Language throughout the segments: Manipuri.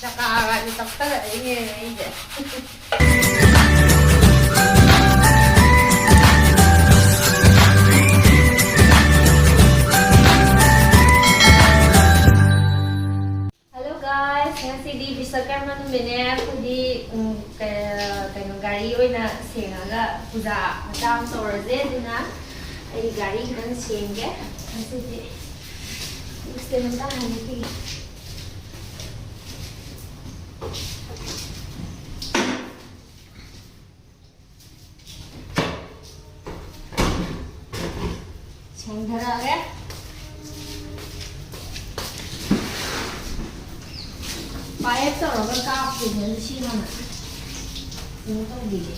ꯆꯀꯥꯒꯗꯤ ꯇꯛꯊꯔꯛꯏꯅꯦ ꯑꯩꯁꯦ Hello guys, ngasidi Vishwakarma numine akhodi kaino gari oina sengaga puja macha am tawraje aduna ai gari khitang senge ngasidi istem ta haniti sengdharage pipe तौरगा कापदोने सिगाना सिम तौदिगे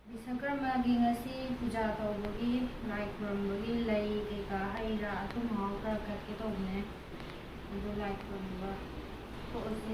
Vishwakarmagi ngasi puja tawbagi lai khurambagi lai keka haira athum haw khara khatke tawbne adu lai khuramba tho'ase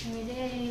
Ini